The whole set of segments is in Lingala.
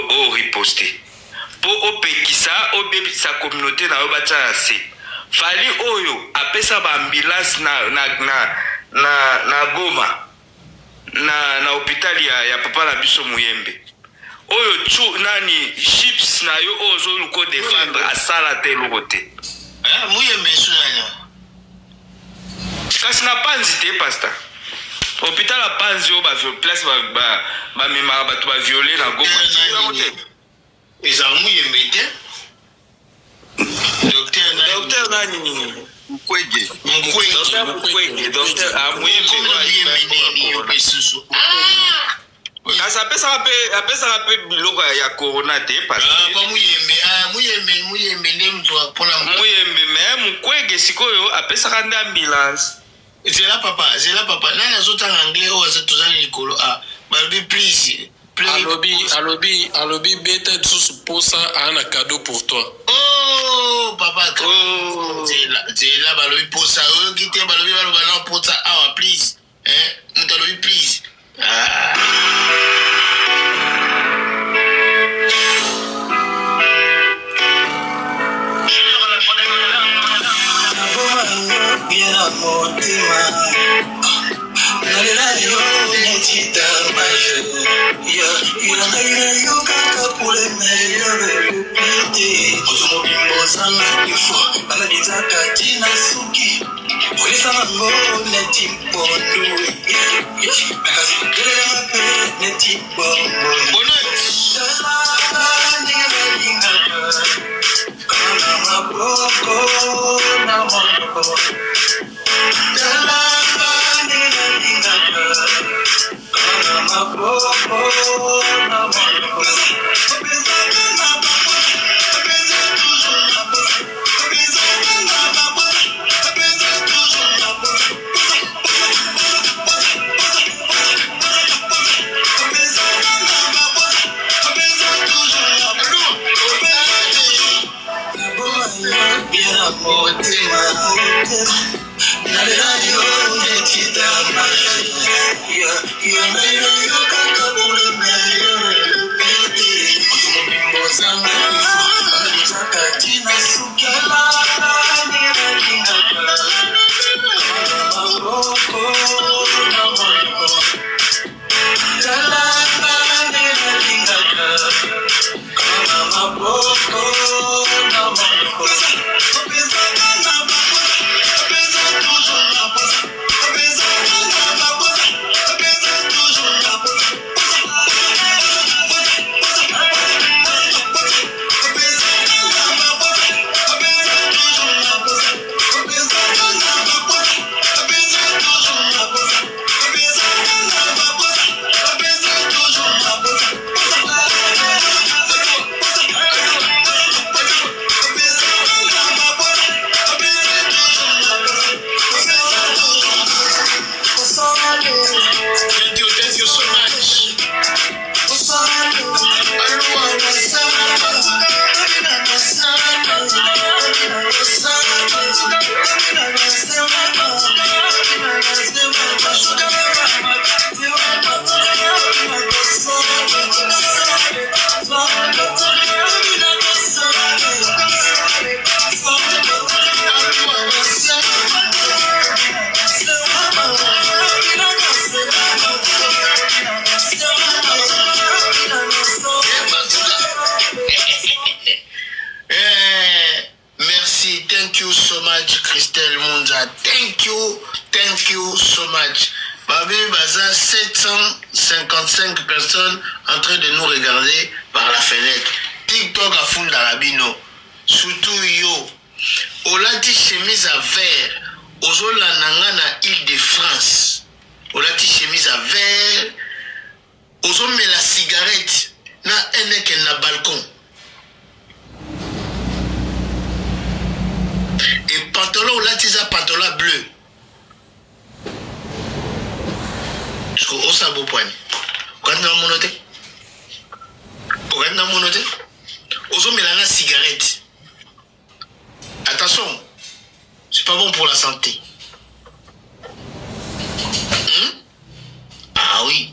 pour riposter. Pour opekisa, obebisa communauté na obacha ase. Fali oyo apesa ba ambulance na Goma. Na hôpital ya papa na biso Muyembe. Oyo chu nani chips na yo ozo luko défendre asala te lokote. Muyembe sunanya. Kasi na panzi te pastor. Hôpital a panzi o ba place ba mema ba to ba violer na Goma. Eza Muyembe te. Docteur nani Mukwege. Docteur Muyembe Kasa pesa rape biloko ya corona te parce Muyembe nde mtu apona Muyembe mais Mukwege sikoyo apesa kande ambulance. Zela papa nani azotanga anglais o azotuzani likolo balobi please Alobi bête sous posa a un cadeau pour toi. Oh papa zela balobi posa o kite balobi baloba na posa please mutalobi please Thank you so much. Babi Baza, 755 personnes en train de nous regarder par la fenêtre. TikTok à fond d'Arabino. Surtout yo. Olati chemise à verre. Ozola Nangana Île-de-France. Olati chemise à verre. Ozome la cigarette. Na eneke na balcon. Et pantalon olati za pantalon bleu. O sa beau point. Quand on a monoté. Quand on a monoté. Ozo melana cigarette. Attention. C'est pas bon pour la santé. Ah oui.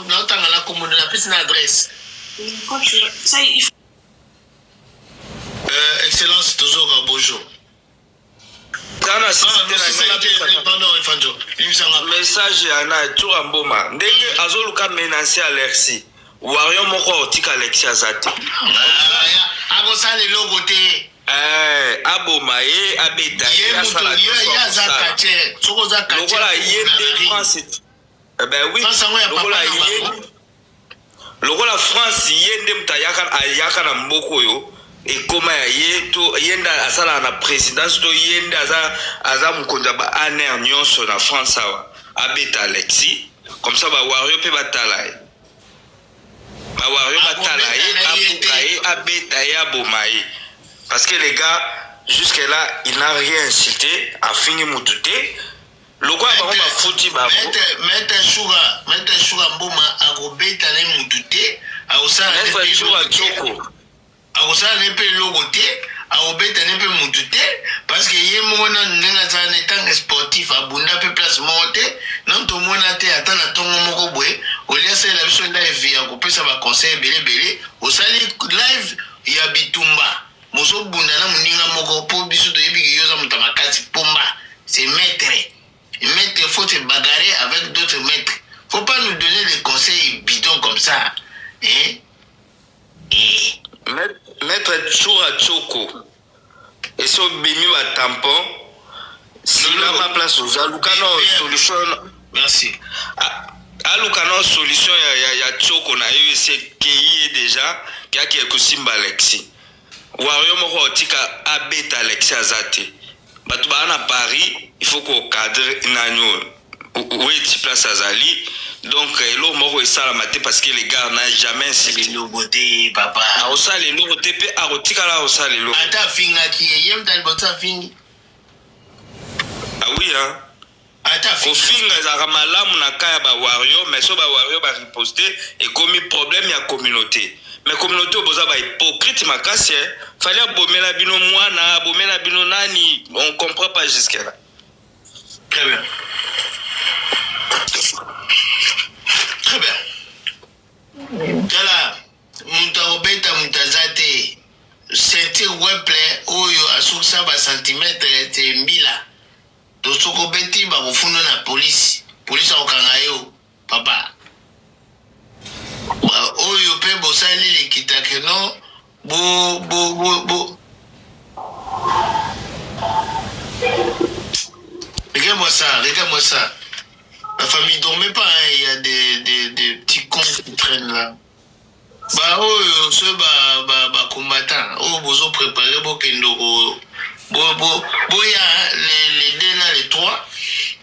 non, t'as la commune, la petite adresse. Ça, il faut. Excellence, toujours bonjour. Tana Pardon, Ifanjo. message yana tura mboma ndenge azoluka menacer Alexis wario moko otika Alexis azate akosala eloko te aboma ye abeta ye asala lokola ye te France oui lokola France ye nde mutu ayaka na mboka oyo ekoma ya ye to yende asala na présidence to yende aza mokonzi ya ba-aner nyonso na France awa abeta Alexis comme ça bawario mpe batala ye bawario batala ye abuka ye abeta ye aboma ye parce que les gars jusque là il n'a rien incité afini mutu te lokola bango bafuti bango maître Choura mboma akobeta na mutu te akosala nepe eloko te akobeta nepe mutu te parce que ye moko nanu ndenge azala na etange sportif abunda mpe place moko te nano tomona te ata na ntongo moko boye olia asalela biso live ya kopesa baconseil ebelebele osali live ya bitumba mozobunda na moninga moko mpo biso toyebi yoza moto ya makasi pomba c'est maître faut se bagarrer avec d'autres maîtres faut pas nous donner des conseils bidons comme ça hein? Maître Choura Choko et so bimi wa tampon sila ma place aux alukano solution merci alukano solution ya Choko na yo c'est qui est déjà qui est kusimba Alexis wario moko otika abeta Alexis azate batu ba na Paris il faut qu'on cadre nanyo où est place azali donc l'eau moko esala maté parce que les gars n'a jamais incité le beauté papa a osala le beauté pe a rotika la osala le ata finga ki yem tal bota fingi ah oui hein ata finga za malamu na kaya ba wario mais so ba wario ba riposter et comme problème ya communauté mais communauté oboza ba hypocrite makasi fallait abomela bino mwana abomela bino nani on comprend pas jusque là très bien. Très bien. Tala, mutaobeta mutazate senti weple oyo asukisa ba centimetre te mbila. Tosoko beti ba kufundo na polisi. Polisi okanga yo papa. Oyo pe bosali le kitake no bo. Regarde-moi ça. La famille ne dormait pas, hein. Il y a des petits cons qui traînent là. Bah, oh, ceux combattants, oh, vous ont préparé pour qu'ils nous. Il y a les deux là, les trois.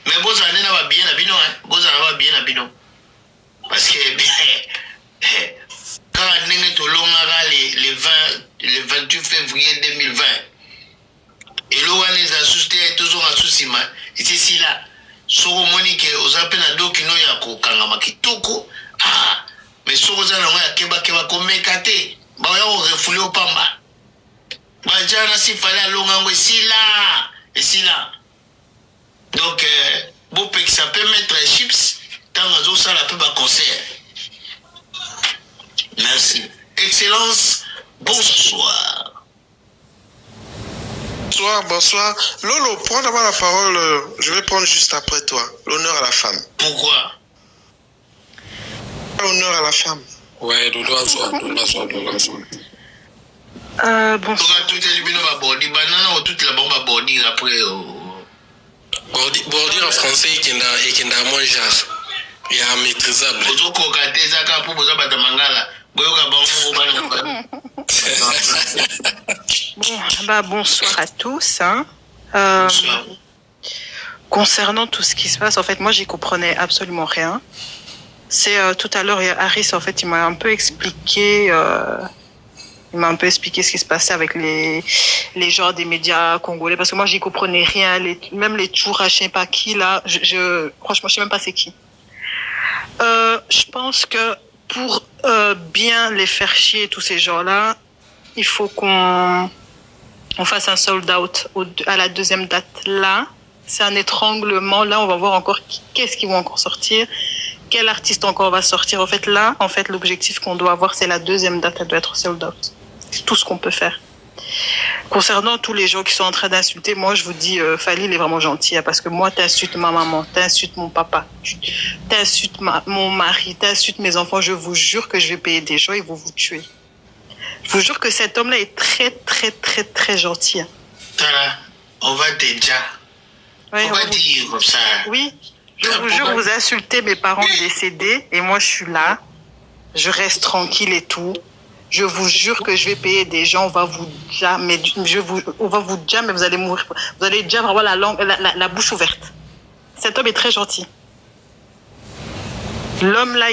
Mais vous allez là bien à bino, hein. Vous allez bien à bino. Parce que quand on est au long le 28 février 2020, et l'eau les a susté toujours en souci, et c'est si là. Soko monique aux appels à dos qui n'ont ya kokanga kitoko ah mais soko za na ya keba komekate ba ya refoulé au pamba ba jana si fallait longango ici là donc beau pe qui s'appelle mettre chips tant azo ça la peu ba concert merci excellence bonsoir. Bonsoir. Lolo, prends d'abord la parole. Je vais prendre juste après toi. L'honneur à la femme. Pourquoi? L'honneur à la femme. Ouais, bonsoir. Bonsoir. Tout est libéré à bordir. Banana ou toute la bombe à bordir après. Bordir en français et qui n'a moins genre. Il y a maîtrisable. Bonsoir à tous. Hein. Concernant tout ce qui se passe, en fait, moi, j'y comprenais absolument rien. C'est tout à l'heure, Harris, en fait, il m'a un peu expliqué ce qui se passait avec les gens des médias congolais, parce que moi, j'y comprenais rien. Même les Choura, je sais pas qui, là, franchement, je sais même pas c'est qui. Je pense que pour bien les faire chier, tous ces gens-là, il faut qu'on fasse un sold out à la deuxième date. Là, c'est un étranglement. Là, on va voir encore qu'est-ce qu'ils vont encore sortir. quel artiste encore va sortir. En fait, là, l'objectif qu'on doit avoir, c'est la deuxième date, elle doit être sold out. C'est tout ce qu'on peut faire. Concernant tous les gens qui sont en train d'insulter, moi, je vous dis, Fally, il est vraiment gentil, hein, parce que moi, t'insultes ma maman, t'insultes mon papa, t'insultes mon mari, t'insultes mes enfants, je vous jure que je vais payer des gens, ils vont vous tuer. Je vous jure que cet homme-là est très, très, très, très gentil. Hein. Tala, on va déjà. Ouais, on va dire comme ça. Oui, je vous jure, vous insultez mes parents décédés et moi je suis là, je reste tranquille et tout. Je vous jure que je vais payer des gens, on va vous jamais, mais vous allez mourir. Vous allez déjà avoir la bouche ouverte. Cet homme est très gentil. L'homme là,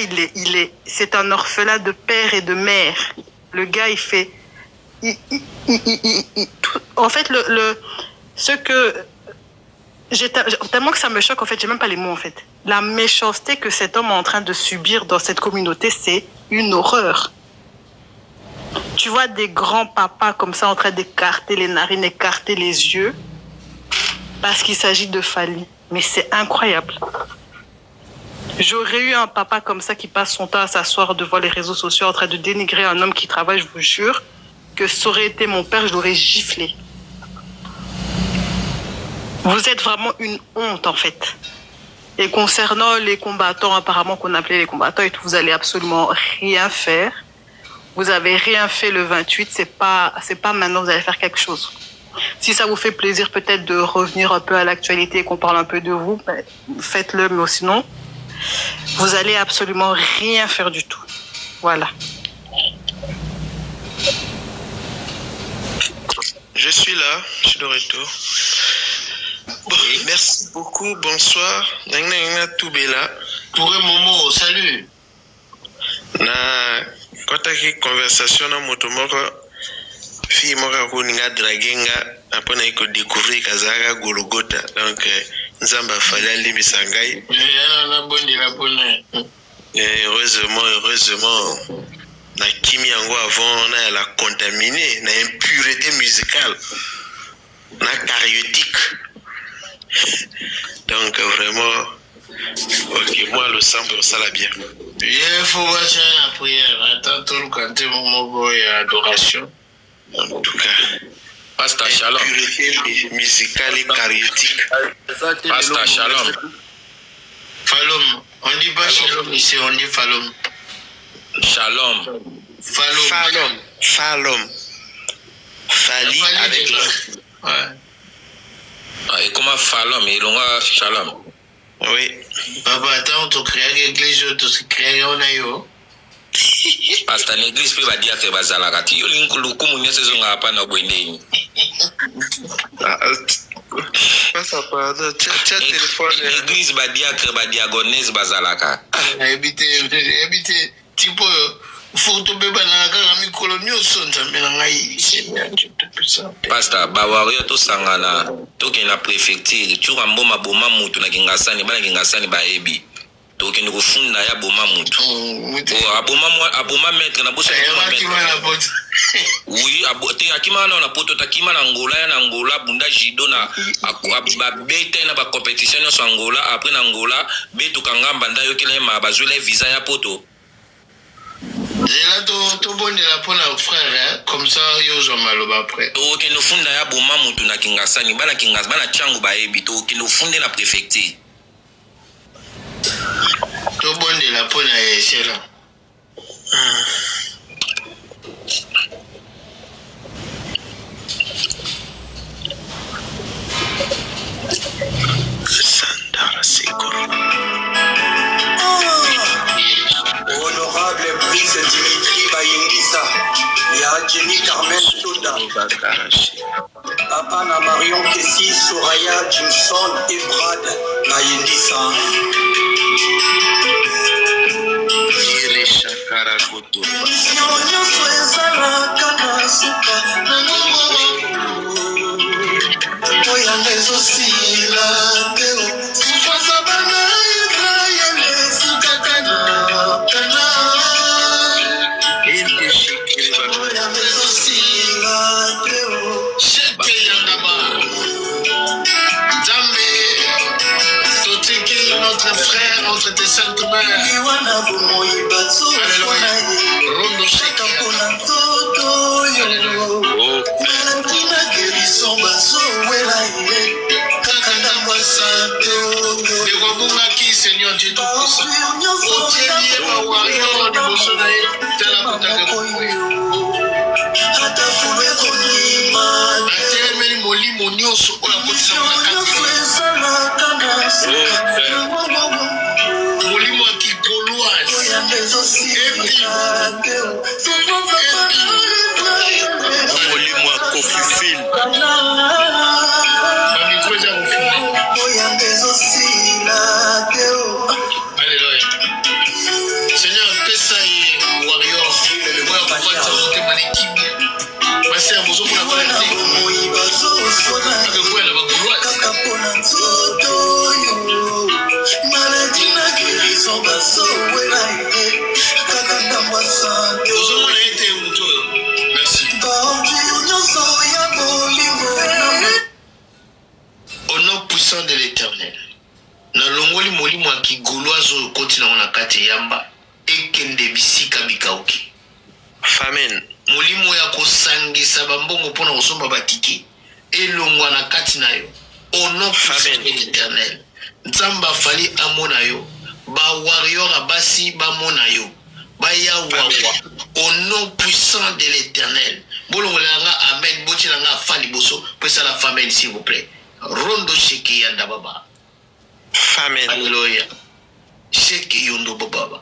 c'est un orphelin de père et de mère. Le gars, il fait, en fait, tellement que ça me choque, en fait, j'ai même pas les mots, en fait. La méchanceté que cet homme est en train de subir dans cette communauté, c'est une horreur. Tu vois des grands papas comme ça en train d'écarter les narines, écarter les yeux, parce qu'il s'agit de Fally. Mais c'est incroyable. J'aurais eu un papa comme ça qui passe son temps à s'asseoir devant les réseaux sociaux en train de dénigrer un homme qui travaille, je vous jure, que ça aurait été mon père, je l'aurais giflé. Vous êtes vraiment une honte, en fait. Et concernant les combattants, apparemment qu'on appelait les combattants et tout, vous allez absolument rien faire. Vous avez rien fait le 28, c'est pas maintenant vous allez faire quelque chose. Si ça vous fait plaisir peut-être de revenir un peu à l'actualité et qu'on parle un peu de vous, ben, faites-le, mais sinon, vous allez absolument rien faire du tout. Voilà. Je suis là, je suis de retour. Bon, merci beaucoup, bonsoir. Toubela. Pour un moment, salut. Kotaki conversation na moto moko fi moko ko ninga dragenga apona iko découvrir kazaka Golgotha donc nzamba Fally alimbisa ngai na bondi la pona heureusement na kimi yango avant na la contaminé na impureté musicale na cariotique donc vraiment ok moi le sang pour ça la bien. Il faut voir la prière. Attends, tout le canté, mon et adoration. En tout cas, Pasteur Shalom. Purité musicale et cariotique. Pasteur Shalom. Falom. On dit pas Shalom ici, on dit Falom. Shalom. Falom. Fally avec ouais. Et comment Falom et l'on Shalom. Oui. Papa, attends, tu crées l'église, tu crées on a yo. Parce que l'église peut pas dire que bazalaka. Tu yo l'inclus comme une saison à pas na boindé. Ça pardon, tu as téléphone. L'église va dire que ba diagonese bazalaka. Habiter tipo faut tomber banana ka mi colonio son tambela ngai c'est bien tu te puissant. Pasteur bawario to sangana to ke na préfecture tu ramboma boma mutu na kingasani bana kingasani ba ebi. To ke ndiko funda ya boma mutu. Aboma maître na bosa maître. Oui, abote akima na poto takima na Angola bunda jido na ba beta na ba compétition na Angola après na Angola betu kangamba ndayo kele ma bazwele visa ya poto. Et là, tout bon de la pour nos frères, hein? Comme ça, ils ont mal après. To ke no funda ya boma mutu na kingasani bana kingas bana changu ba ebi to ke no funde na préfecture. Tout bon de la pour na c'est là. Sandara Sekoro. Honorable Brice Dimitri Bayengisa, ya Jenny Carmen Soda, Papa na Marion Kessi, Soraya Jimson et Brad Bayengisa. Ile Shakara Koto. Notre frère entre tes saintes mains. Alléluia. Rondo Sheke. Qui Seigneur Dieu Tout-Puissant, otieli ma warrior du Bossonaï, tela kutaka atelemeli molimo nyonso oyo akotisa molimo ya kigoloise molimo ya kofifile bamikro eza kofile. Alléluia. Seigneur, pesa ye warrior oyo akofata motema na kimia basi ya bozomona bana te akekwela bagoloise ozomona ye te moto oyo. Merci. Au nom puissant de l'Éternel, nalongoli molimo ya kigoloise oyo okoti nango na kati yamba ekende bisika bikauki. Amen. Molimo ya kosangisa bambongo mpona kosomba batike elongwa na kati na yo. Au nom puissant de l'Éternel, nzambe afali amona yo, bawarrior abasi bamona yo, bayawawa. Au nom puissant de l'Éternel, bolongolanga amen, botilanga afa liboso po esala famille s'il vous plaît. Rondo Sheke yanda baba. Amen. Alléluia. Sheke yondo baba.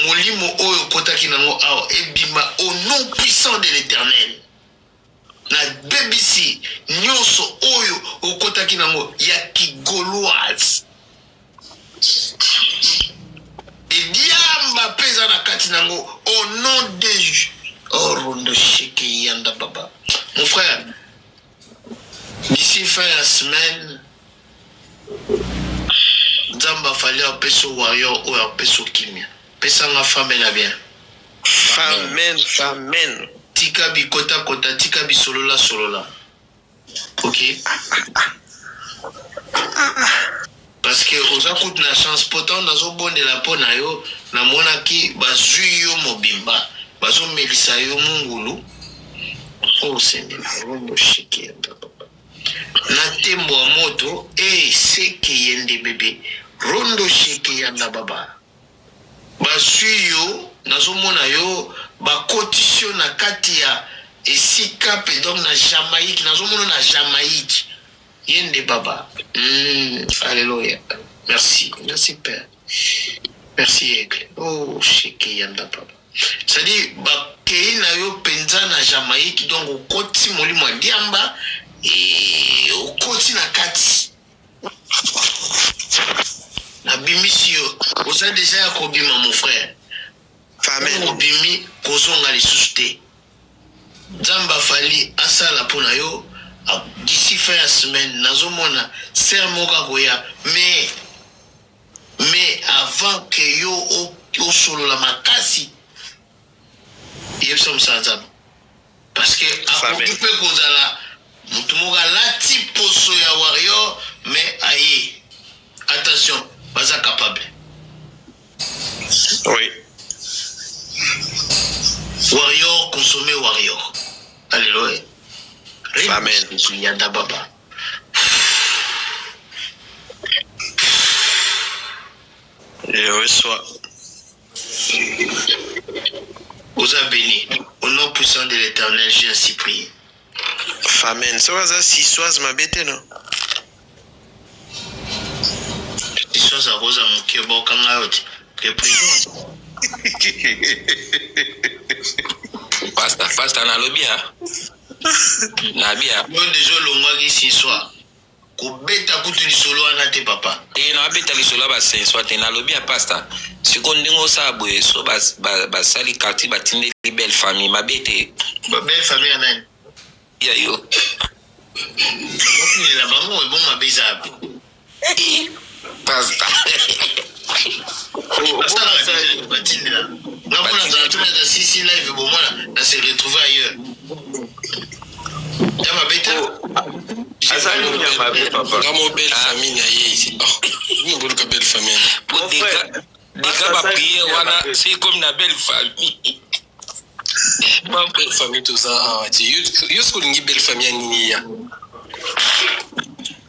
Molimo oyo kotaki nango awa ebima au nom puissant de l'Éternel. Na BBC nyonso oyo okotaki nango ya kigoloise. Ediamba pesa na kati nango au nom de Jésus. Oh Rondo Sheke yanda baba. Mon frère, d'ici fin la semaine, Nzamba fallait appeler warrior ou appeler kimia. Pesa nga femme na bien. Amen. Amen. Tika bi kota kota, tika bi solola solola. Ok. Parce que aux écoutes na chance pourtant dans un bon de la peau na yo na mona ki bazui yo mobimba bazo melisa yo mungulu. Oh Seigneur, Rondo Sheke na tembo wa moto seke yende bebe Rondo Sheke yanda baba bazui yo nazomona yo bakotisi na kati ya esika pe donc na Jamaïque nazomona na Jamaïque yende baba. Alléluia. Merci Père, merci Aigle. Oh Sheke yanda baba, c'est-à-dire bakei na yo penza na Jamaïque donc okoti molimo ya diamba okoti na kati na bimisi yo oza deja ya kobima mon frère. Amen. Obimi kozonga lisusu te. Nzambe afali asala mpona yo d'ici fin ya semaine nazomona ser moko akoya mais avant que yo osolola makasi yebisa mosala nzambe parce que akoki mpe kozala motu moko alati poso ya warrior mais aye attention baza capable. Oui. Warrior consommer warrior. Alléluia. Amen. Yanda baba. Je reçois. Vous avez béni. Au nom puissant de l'Éternel, j'ai ainsi prié. Amen. Ça va ça si sois ma bête non. Si sois à Rosa Mouké Bokangaote. Que prions. Pastor na lobby na bia Moi déjà longwaki si soir. Kobeta kutu lisolo wana te papa. na beta lisolo ba senso te na lobby pastor sikondingo sabwe so basali quartier batinde belle famille mabete Belle famille amen. ya yo Donc la bango bon ma beza. pastor Si live bon moi là se retrouver ailleurs. Ya ma bête. azali nyama be papa Kama belle famille na ye ici. Ni ngolo ka belle famille. Pour des gars va prier wana c'est comme une belle famille. Ma belle famille tout ça ah ti yo sko ngi belle famille nini ya.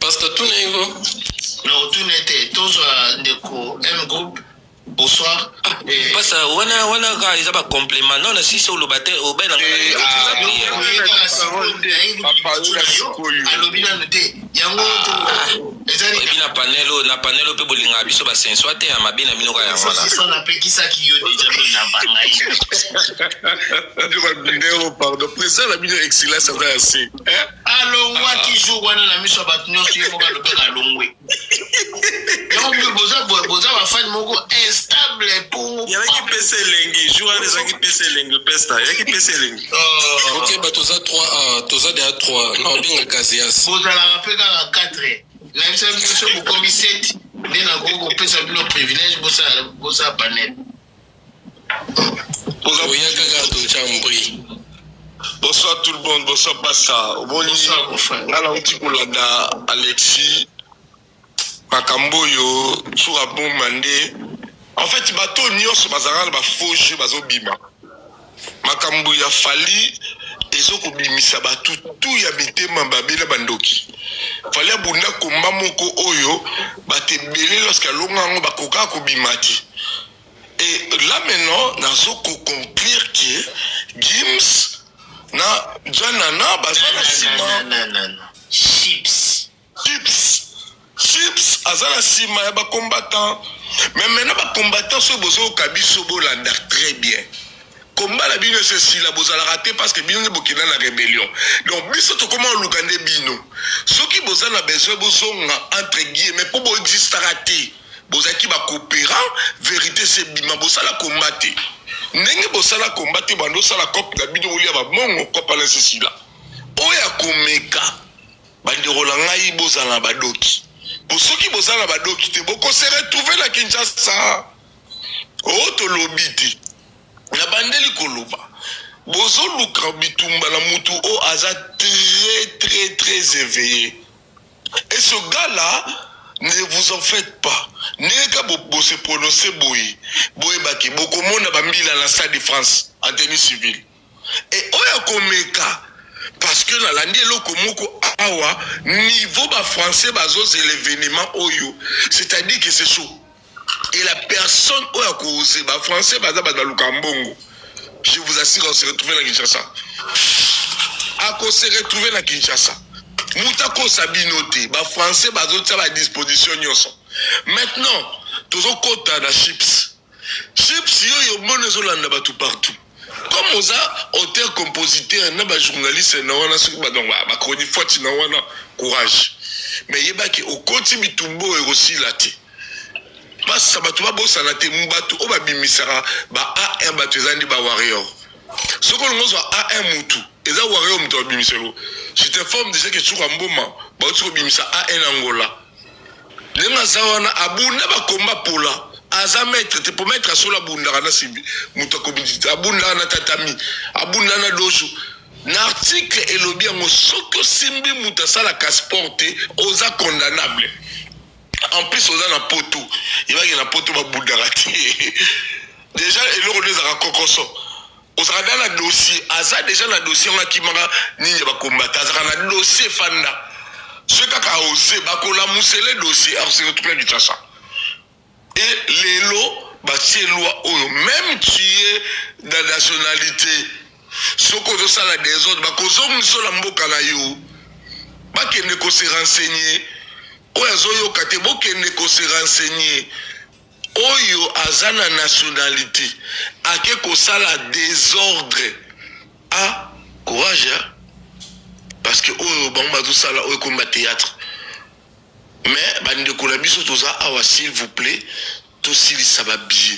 Parce que tout n'est pas. Non, tout n'était tous ndeko M groupe. Bonsoir. Parce que wana ka ils ont complément non si c'est le bâtiment au ben na panelo pe bolinga biso ba senso te ya mabina mino ka ya wana ça na pe kisa ki yo déjà na bangai. Pardon, président la bino excellence ça va assez. Allo waki jour wana na miso ba tunyo ki mo ka lo pe ka longwe. Donc boza ba fan moko instable pour Il y a qui pèse lengi, jour des gens qui pèse lengi pesta, il y a qui pèse lengi. OK, bah toza 3 toza de 3. Non bien Kazias. Boza la rappel ka 4. La mission pour comme 7 na go pesa bilo privilège boza panel. Bonsoir tout le monde, bonsoir Passa. Bonsoir mon frère. Nana uti kolanda Alexis Makambo yo sur bon mandé. En fait bato nyonso bazara ba faux jeu bazobima. Makambo ya fali ezoko bimisa batu tout ya mitema babela bandoki. Fali abunda komba moko oyo batebele lorsque longango bakoka ko bimati. Et là maintenant nazo ko conclure que Gims na Janana bazana sima chips azala sima ya ba combattant. Mais maintenant ba combattant so bozo kabiso bolanda très bien. Combat la bino c'est si la bozala raté parce que bino bokina na rébellion. Donc biso to comment lukande bino. Ce qui bozala besoin bozonga entre guillemets pour bo distarate. Bozaki ba coopérant vérité c'est bima bozala combattre. Ndenge bosala combattre bando sala cop na bino olia ba mongo kopa na sesila. Oya komeka bandero la ngai bozala badoki. Pour ceux qui bozala badoki te boko se retrouver la Kinshasa. O to lobiti. Na bandeli koloba. Bozo luka bitumba na mutu o aza très éveillé. Et ce gars-là, ne vous en faites pas. Neka bo se prononcer boy. Boy baki boko mona bambila na Stade de France en tenue civile. Et oya komeka parce que na landi eloko moko awa niveau ba français bazo l'événement oyo. C'est-à-dire que c'est chaud. Et la personne où a causé, bah français, bah Lukambongo. Je vous assure, on se retrouve dans Kinshasa. On se retrouve dans Kinshasa. Moutako Sabinote, bah français, bah d'autres à disposition. Maintenant, tous au côté de chips. Chips, yo bon Zolanda bah tout partout. Comme on a auteur, compositeur, n'a pas journaliste, n'a pas ceux qui bah donc bah chronique fois, n'a pas courage. Mais il y a qui au côté Bitumbo et aussi là. Parce que ça va bosser na te mubatu oba bimisara ba A1 batezandi ba warrior. Ce qu'on nous a A1 mutu, et ça warrior mutu bimiselo. Je t'informe déjà que tu mboma ba tu bimisa A1 Angola. Lenga zawana abunda ba komba pola. Aza mettre te pour mettre sur la bunda na sibi mutu komiti abunda na tatami abunda na dojo. L'article est le bien au soko simbi mutu sala casporté osa condamnable. En plus, on a la poteau. Il va y avoir la poteau à Boudarati. Déjà, il y a un cocoso. On sera dans le dossier. Aza déjà dans le dossier, on a qui m'a dit va combattre. Aza dans le dossier Fanda. Ce qui a osé, bakola moussé le dossier. Alors c'est retrouvé du Tchassa. Et les lots, bah c'est loi. Même tu es dans la nationalité. Ce qu'on a ça la désordre, bah qu'on a sur la mboka na yo. Bah qu'il ne se renseigner. Oyo kate bokende ko se renseigner oyo azana nationalité ake ko sala désordre a courage parce que oyo bamba tout sala oyo comme théâtre mais bande ko la biso toza awa s'il vous plaît to sili ça va bien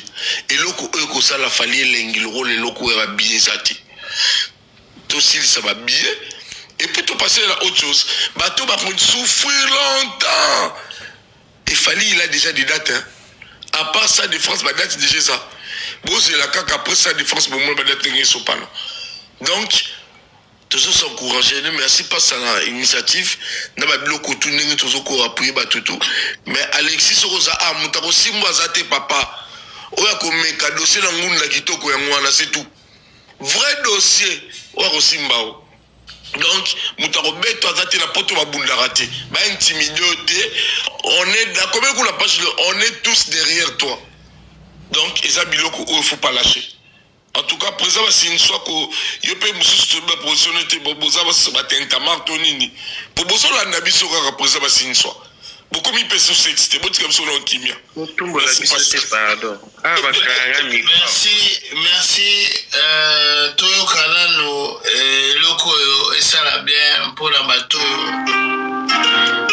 et loko oyo ko sala fali lengi le rôle loko va bien zati to sili ça va bien. Et puis tout passer à autre chose. Bateau va souffrir longtemps. Et Fali il a déjà des dates. Hein. À part ça de France, ma date déjà ça. Bon c'est la cac après ça de France, bon moi ma date n'est pas. Donc toujours s'encourager, merci pas ça l'initiative, n'a pas bloqué tout n'est toujours qu'on appuyer batutu, mais Alexis Rosa a montako simba zate papa, oya komeka dossier na ngunu la kitoko ya ngwana c'est tout, vrai dossier oya simba o. Donc montako beto zate na poto babunda raté, ba intimidé, on est d'accord avec la page, on est tous derrière toi, donc eza biloko il faut pas lâcher. En tout cas, président, c'est une fois que je peux me soutenir pour positionner pour boza ba tentamar tonini. Pour boza la nabi sera président c'est une fois. Beaucoup mi peut se c'était bon comme son kimia. Pardon. Ah merci Toyo Kanano loko et ça la bien pour la bateau.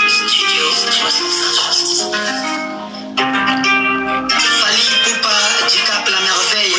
Studio 360. Fali Poupa, Jikap la merveille.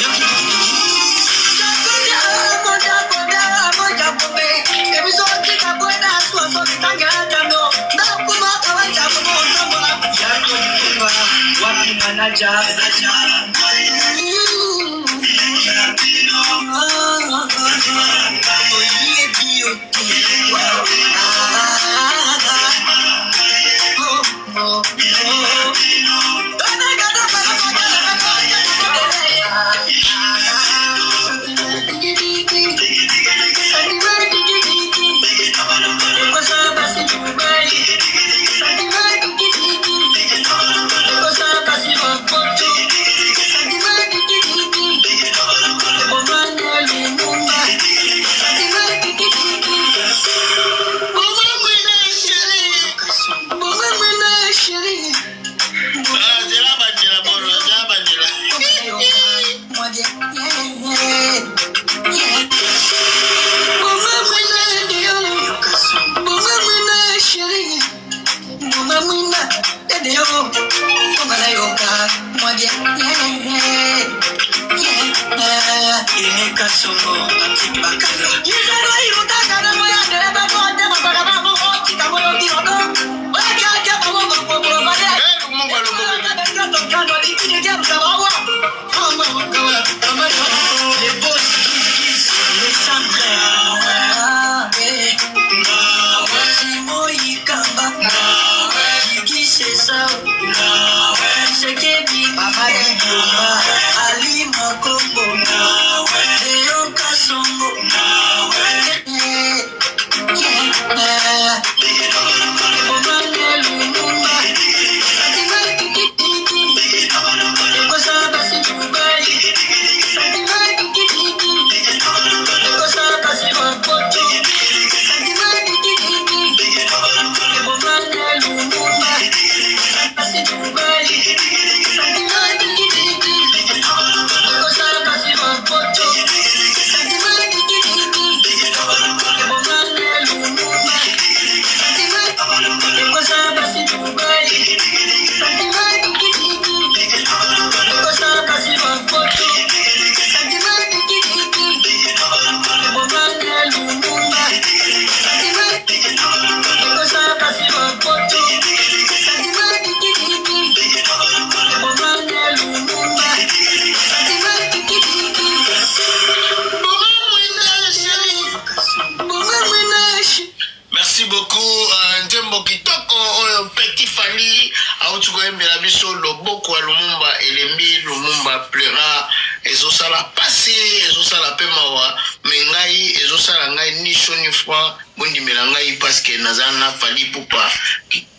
Merci beaucoup Ndembo Kitoko oyo petit Fali autukoyembela biso loboko ya Lumumba elembi Lumumba pleura ezosala passé ezosala pe mawa mengai ezosala ngai ni chaud ni froid bondimela ngai parce que nazana Fali Poupa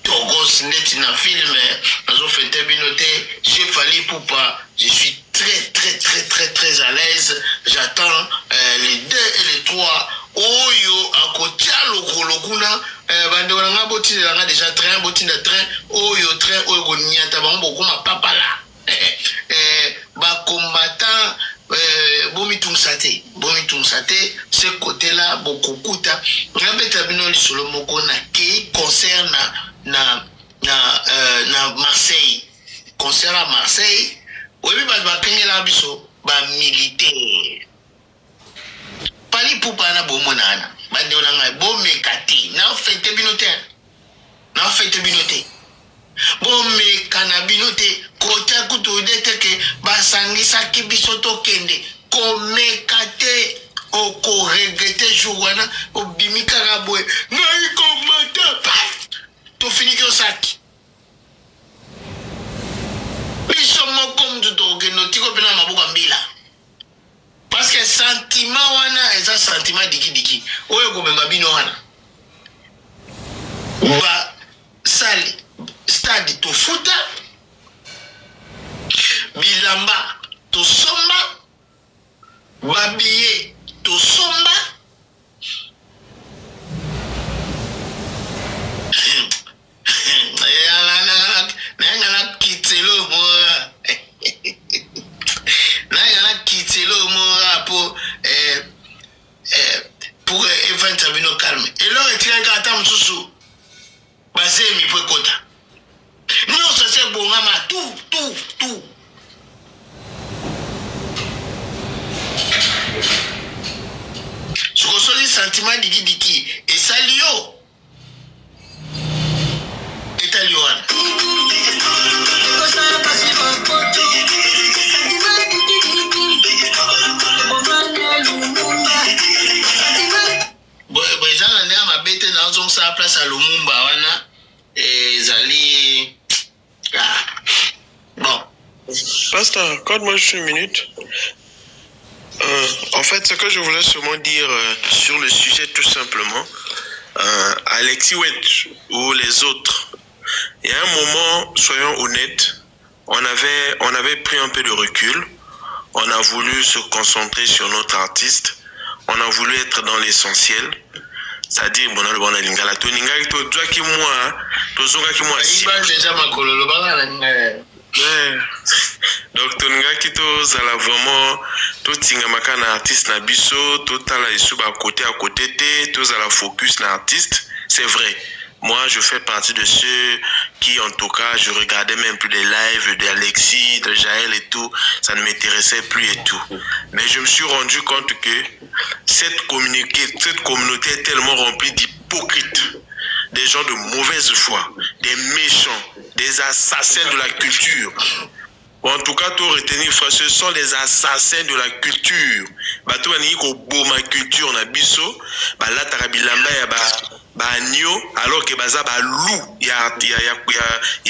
Togos neti na film nazo fete binote chez Fali Poupa je suis très à l'aise. J'attends les 2 et les 3 oyo akotia lokolo kuna bande wana boti nga déjà train boti na train oyo train oyo konyata bango koma papala ba combattant bomi tumsate ce côté là bokukuta ngabeta bino lisolo moko na ki concert na Marseille concert à Marseille oyebi bato bakengela biso ba militaire Fali Poupa na bomonana bande ona ngai bomekati na fete binote bomekana binote kota kutu dete ke basangisa kibiso tokende komekate oko regretter jour wana obimika rabwe ngai commentaire paf to finiki osaki biso moko mtu tokenotiko pena maboka mbila parce que sentiment wana eza sentiment diki oyo kobemba bino wana ba sali stade tofuta bilamba tosomba babiye tosomba nayangana kitelo mora nayangana kitelo mora pour event abino calme eloko etikaka ata mosusu bazemi po ekota nyonso se ebongama tout sokosoli sentiment diki esali yo etali wana ezala nde ya mabe te nazongosala place ya lumumba wana ezali bon. Pasteur, accorde-moi juste une minute. En fait, ce que je voulais seulement dire sur le sujet, tout simplement, Alexis Wedge ou les autres, il y a un moment, soyons honnêtes, on avait pris un peu de recul, on a voulu se concentrer sur notre artiste, on a voulu être dans l'essentiel, c'est-à-dire, bon, le bon lingala, to ninga to doa ki moi, to zonga ki moi si. Déjà makololo banga donc toninga ki to zala vraiment to tinga makana artiste na biso, to tala isu ba côté à côté te, to zala focus na artiste, c'est vrai. Moi, je fais partie de ceux qui, en tout cas, je regardais même plus les lives d'Alexis, de Jaël et tout. Ça ne m'intéressait plus et tout. Mais je me suis rendu compte que cette communauté est tellement remplie d'hypocrites, des gens de mauvaise foi, des méchants, des assassins de la culture. Ou en tout cas, tout retenir, ce sont les assassins de la culture. Bato ani ko boma culture na biso, ba la tarabilamba ya ba nyo, alors que baza ba lou ya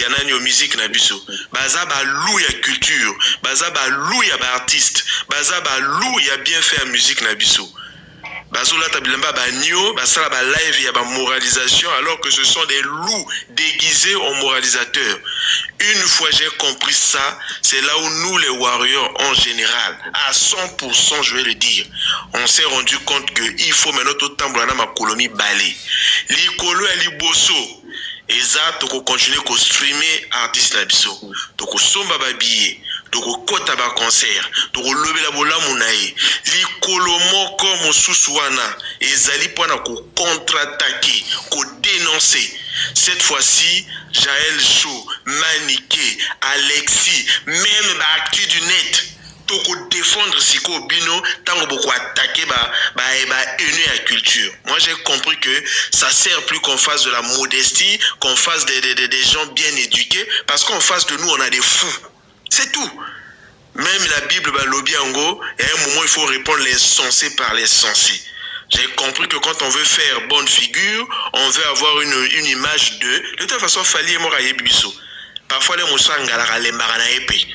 nani musique na biso. Baza ba lou ya culture, baza ba lou ya ba artiste, baza ba lou ya bien faire musique na biso. Bazola tabilamba ba nyo, basala ba live ya ba moralisation, alors que ce sont des loups déguisés en moralisateurs. Une fois j'ai compris ça, c'est là où nous les warriors en général, à 100% je vais le dire, on s'est rendu compte qu'il faut maintenant tout temps pour ma colonie balé. L'icolo et l'iboso. Et ça, tu peux continuer à streamer artistes na biso. Tu peux somba ba billet. Tu peux kota ba concert. Tu peux lever la bola munae. L'icolo moko mosusu wana. Et zali pona ko contre-attaquer, ko dénoncer. Cette fois-ci, Jaël Show, Maniké, Alexis, même ba actu du net. Toko défendre Siko Bino, tant beaucoup attaquer hainer la culture. Moi j'ai compris que ça sert plus qu'on fasse de la modestie, qu'on fasse des gens bien éduqués, parce qu'en face de nous on a des fous. C'est tout. Même la Bible, lobby en gros, et à un moment il faut répondre les sensés par les sensés. J'ai compris que quand on veut faire bonne figure, on veut avoir une image de toute façon, fallait mort à Yebiso. Parfois les moussans galara les marana épée.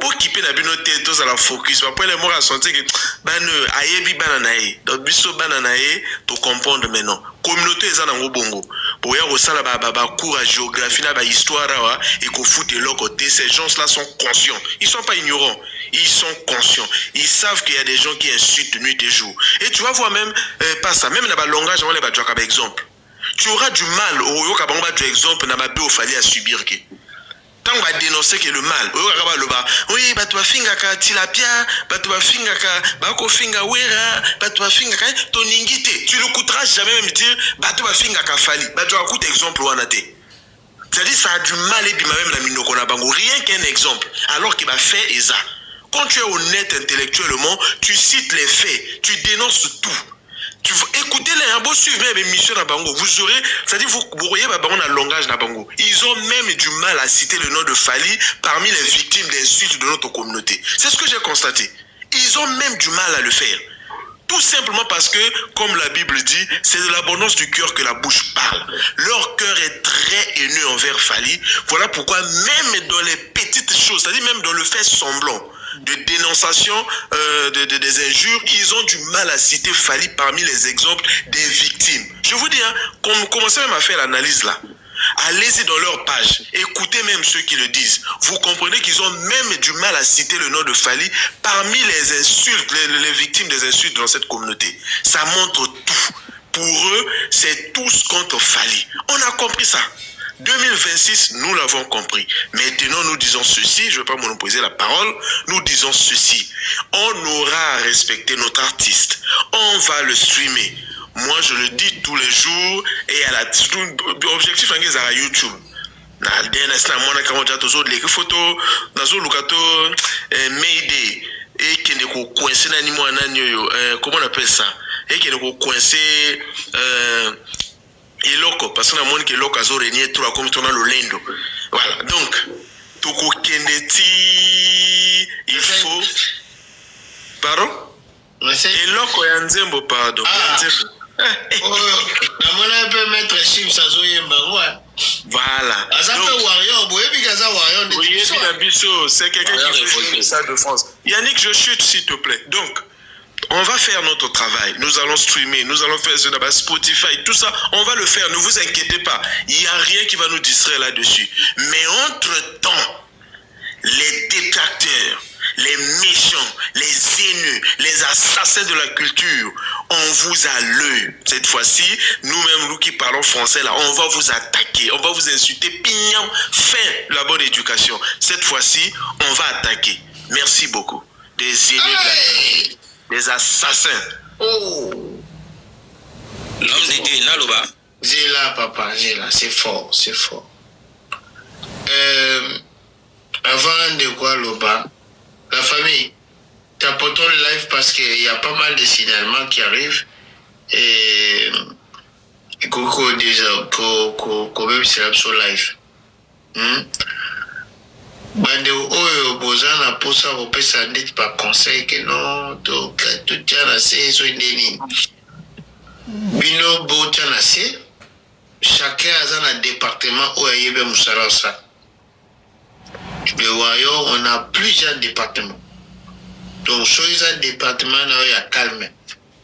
Pour quitter la binote tous à la focus. Parfois les morts à sentir que ban ayebi bananae. Donc biso bananae to comprendre maintenant. Communauté est en bongo. Pour y avoir ça la cours à géographie la histoire et qu'au foot de l'autre côté ces gens-là sont conscients. Ils sont pas ignorants. Ils sont conscients. Ils savent qu'il y a des gens qui insultent nuit et jour. Et tu vas voir même pas ça. Même dans le langage on les battre comme exemple. Tu auras du mal au yo kabanga du exemple na babe au fallait à subir que tant on va dénoncer que le mal au yo le ba oui ba tu finga ka tilapia ba tu finga ka ba ko finga wera ba tu finga ka ton ingité tu le coûteras jamais même dire ba tu finga ka fali ba tu écoute exemple wana te c'est-à-dire ça a du mal et même la minoko na bango rien qu'un exemple alors qu'il va faire ça quand tu es honnête intellectuellement tu cites les faits tu dénonces tout. Tu écoutez les rabos suivent même émission à Bango. Vous aurez, c'est-à-dire vous voyez Bango dans le langage à Bango. Ils ont même du mal à citer le nom de Fali parmi les victimes d'insultes de notre communauté. C'est ce que j'ai constaté. Ils ont même du mal à le faire. Tout simplement parce que, comme la Bible dit, c'est de l'abondance du cœur que la bouche parle. Leur cœur est très haineux envers Fally. Voilà pourquoi même dans les petites choses, c'est-à-dire même dans le fait semblant de dénonciation des injures, ils ont du mal à citer Fally parmi les exemples des victimes. Je vous dis, hein, commencez même à faire l'analyse là. Allez-y dans leur page, écoutez même ceux qui le disent. Vous comprenez qu'ils ont même du mal à citer le nom de Fally parmi les insultes, les victimes des insultes dans cette communauté. Ça montre tout. Pour eux, c'est tous contre Fally. On a compris ça. 2026, nous l'avons compris. Maintenant, nous disons ceci, je ne vais pas monopoliser la parole, nous disons ceci. On aura à respecter notre artiste. On va le streamer. Moi, je le dis tous les jours et à la objectif c'est à YouTube. Na dernière instant, moi, quand on a toujours les photos, dans le locato, Mayday et qui ne peut coincer n'animo ananyo, comment on appelle ça? Et qui ne peut coincer eloko parce que na monde que eloko azo renier tout comme tourna le lendo. Voilà. Donc, toko kendeti, il faut. Pardon? Eloko ya nzembo, pardon. On peut mettre chips à Zoyemba. Voilà. C'est quelqu'un qui fait le Stade de France. Yannick, je chute s'il te plaît. Donc, on va faire notre travail. Nous allons streamer, nous allons faire ce Spotify, tout ça, on va le faire. Ne vous inquiétez pas. Il n'y a rien qui va nous distraire là-dessus. Mais entre-temps, les détracteurs, les méchants, les haineux, les assassins de la culture, on vous a l'œil. Cette fois-ci, nous-mêmes, nous qui parlons français, là, on va vous attaquer, on va vous insulter. Pignon, fait la bonne éducation. Cette fois-ci, on va attaquer. Merci beaucoup. Des haineux, des assassins. L'homme d'Été, Naloba. J'ai là, papa, j'ai là. C'est fort, c'est fort. Avant de quoi, Loba, la famille, tapotons le live parce qu'il y a pas mal de signalements qui arrivent. Et Coco déjà, quand même c'est sur live. Bande oyo bozana posa kopesa ndeti pa conseil que non to tiana se so ndeni. Bino bo tiana se chacun a un département où il y a musarasa. Le royaume, on a plusieurs départements. Donc, sur les départements, il y a calme.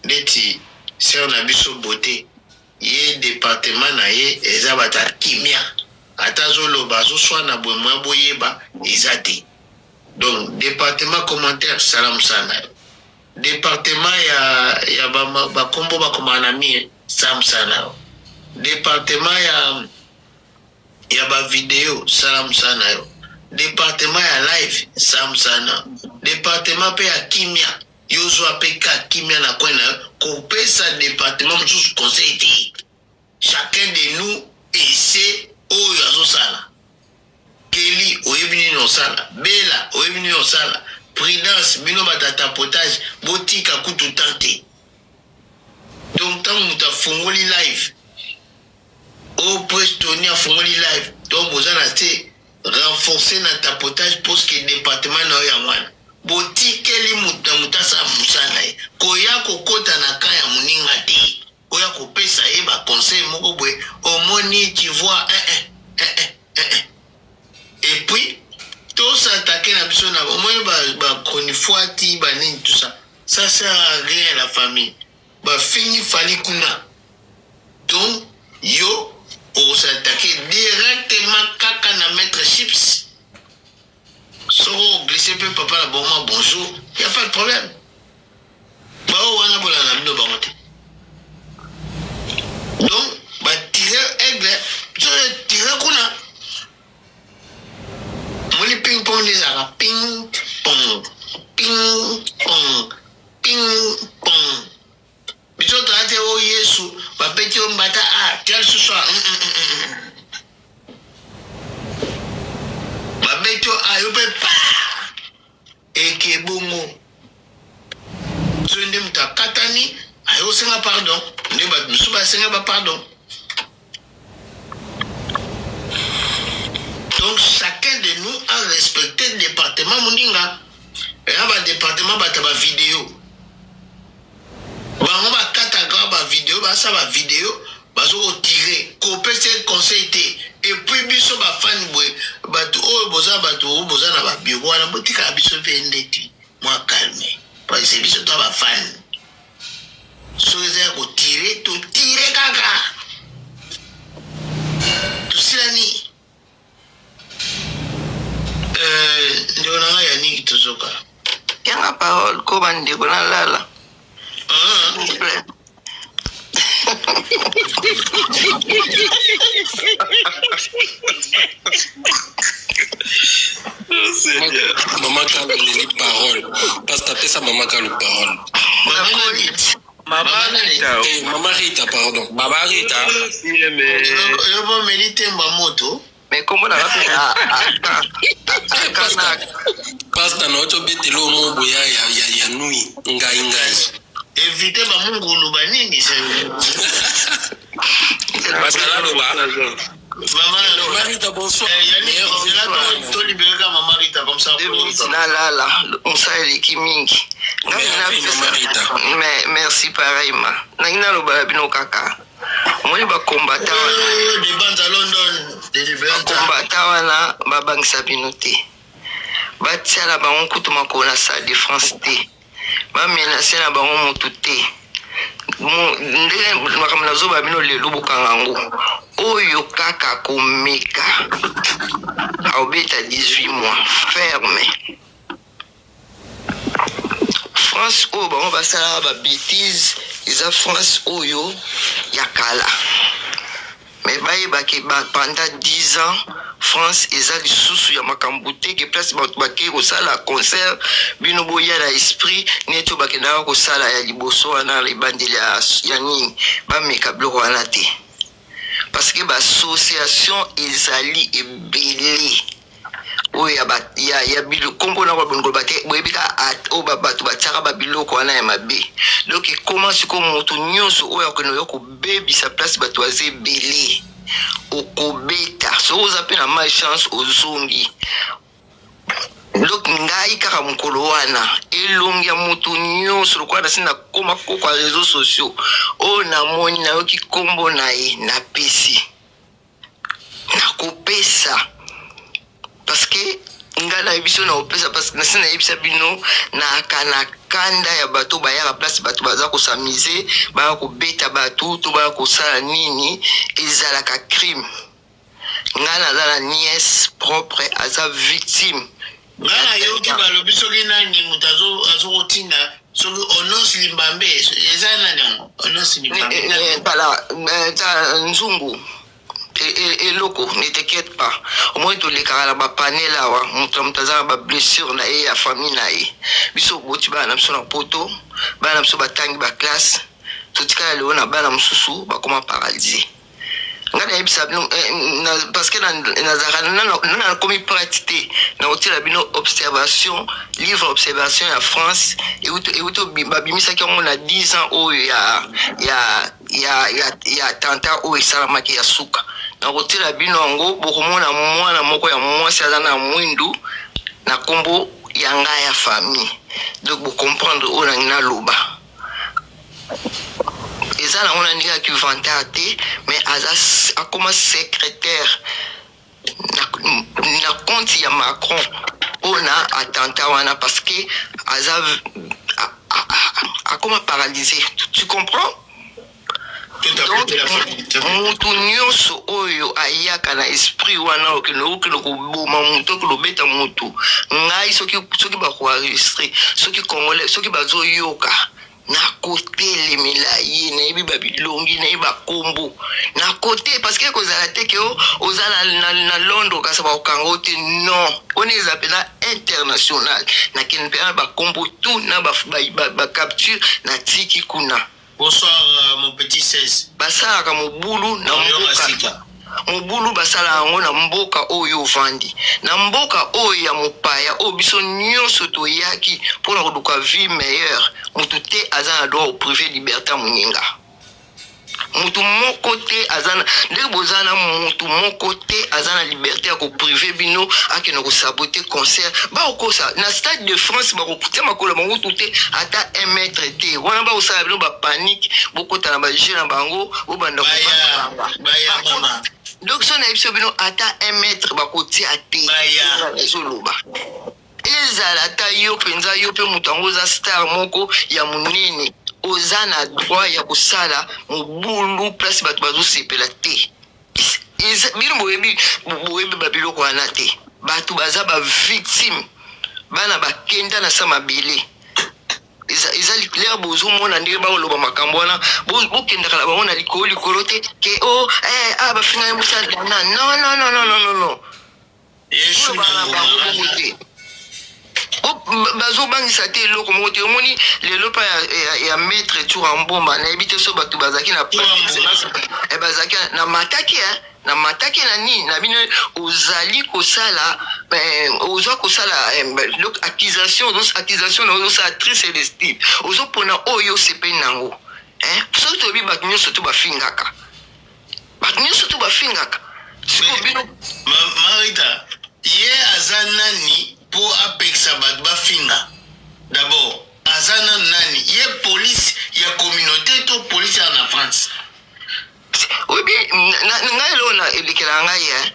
Neti, si on a vu sur beauté, il y a un département, il y a un kimia. Atazolo, bazo, soit na boyema, boyeba, izate. Donc, département commentaire, salam sana. Département, il y a ba combo, ba komanami, salam sana. Département, il y a ba vidéo, salam sana. Département ya live samsana département pe ya kimia yozo apeka kimia na kwena kopesa département msusu conseil ti chacun de nous essaie oyo azosala Kelly oyebini no sala Bella oyebini no sala Prudence bino batata potage botika kutu tante donc tant muta fongoli live o prestoni a fongoli live donc bozana te renforcer notre tapotage pour que le département na yamwana botikeli mutasa musana koya kokota na kaya muninga te koya kopesa ye ba conseil moko boye omoni tu vois et puis tout s'attaquer na biso na omoni ba chronifoati ba nini tout ça sert à rien la famille ba fini Fally kuna donc yo pour s'attaquer directement kaka na mettre chips. Soro glisser peu papa la bon bonjour, il n'y a pas de problème. Bah on a bon la mino barote. Donc bah tirer aigle, je tirer kuna. Moni ping pong les arabes ping pong ping pong ping pong. Bisoto ate o Yesu bapeti o mbata tel ce soir babeti o ayope pa eke bongo so ndem ta katani ayo senga pardon ndem ba msuba senga ba pardon. Donc chacun de nous a respecté le département Mundinga et là ba département ba vidéo bango bakataka bavideo basala bavideo bazokotire kopesa conseil te epuis biso bafani boye bato oyo boza na babiro wana botikala biso mpe ndeti mwa calme parce biso to bafani soki eza ya kotire totire kaka tosilani ndeko na ngai ya niki tozoka yanga parole ko bandeko nalala Maman Carlo les paroles. Parce que ça maman Carlo parole. Maman Rita pardon. Maman Rita. Yo bo melite moto. Mais comment on a fait Parce que notre bête lo mo boya ya nui ngai. Éviter ba mungulu banini c'est. Parce que là Maman Rita bonsoir. Yannick, to libérer Maman Rita comme ça. Là, on sait les mingi. Mais merci pareillement. Nagina lo balabino kaka. Moi ba combattant wana. Des bandes à London, des libérants. Combattant wana babangisa binote. Batia la bango kutuma kona sa défense te. Ba menacer na bango mutu te. Ndenge makamna zo babino lelo bokangango. Oyo kaka komeka. Aobeta 18 mois ferme. France oyo bango basalaka babétise eza France oyo ya kala mais bayebake pendant 10 ans France eza lisusu ya makambo te ke place bato bakei kosala concert bino boya na esprit neti oyo bakendaka kosala ya liboso wana libandeli ya nini bameka biloko wana te parce que bassociation ezali ebele oyo ya bilo kombo na babongo bate boyebika o bato bataka babiloko wana ya mabe donc comment siko moto nyonso oyo akono yo kobebisa place bato aze ebele okobeta so oza pe na malchance ozongi donc ngai kaka mokolo wana elongi ya moto nyonso lokola nasi na koma koko ya réseaux sociaux oyo namoni nayoki kombo na ye napesi nakopesa parce que ngala ebiso na opesa parce que nasi na yebisa bino na kanda ya bato bayaka place bato baza kosamize baya kobeta bato to baya kosala nini ezalaka crime ngana aza na nièce propre aza victime ngana yoki balobi soki nani moto azokotinda soki Onos Limbambe eza nani Onos Limbambe bala nzungu eloko ne t'inquiète pas au moins to le kala ba panel awa moto mutaza ba blessure na ya famille na ye biso boti bana mso na poto bana mso batangi ba classe totika leo na bana msusu ba koma paralysé ngana yebisa bino parce que na zara na komi pratique na hôtel bino observation livre observation ya France et uto babimisa ki on a 10 ans o ya attentat o salamaki ya suka na hôtel bino ngo bokomona mwana moko ya mwasi azana mwindu na kombo yanga ya famille donc vous comprendre o na loba eza na ona ndika ki vantate mais a comme secrétaire na compte ya Macron ona attentat wana parce que a comme paralysé tu comprends donc mutu nyonso oyo ayaka na esprit wana okino koboma mutu kolobeta mutu ngai soki bakoenregistre soki congolais soki bazoyoka na côté les milayi na yebi babilongi na yeba kombo na côté parce que kozala te ke ozala na Londres kasa ba okango te non on est appelé international na kin pe ba kombo tout na ba capture na tiki kuna. Bonsoir mon petit 16 basaka mobulu na mboka mobulu basala yango na mboka oyo vandi na mboka oyo ya mopaya o biso nyonso toyaki mpona koduka vie meilleure mutu te aza na droit au privé liberté moninga mutu moko te azana ndenge bozana mutu moko te azana liberté ya koprive bino akende kosabote concert bakokosa na Stade de France bakokutia makolo bango tute ata 1 mètre te wana bakosala bino bapanique bokota na baje na bango bobanda kobanga donc so na biso bino ata 1 mètre bakotia te ezoloba ezala ata yo penza yo pe mutu yango oza star moko ya monene oza na droit ya kosala mobulu place bato bazosepela te bino boyebi babiloko wana te bato baza bavictime bana bakenda na sa mabele eza lere bozomona ndenge baoloba makambo wana bokendaka na bango na likolo te ke bafingani bosala non bazobangisa te eloko moko te omoni lelo pa ya maître tour en bomba nayebi te so bato bazalaki na bazalaki na mataki na mataki na nini na bino ozali kosala ozwa kosala donc accusation na ozosala très célestive ozopona oyo osepeli nango soki toyebi bato nyonso to bafingaka siko Marita ye aza nani po apekisa bato bafinga d'abord aza nani ye police ya communauté to police ya na France oyebi ngai lelo na elekela ngai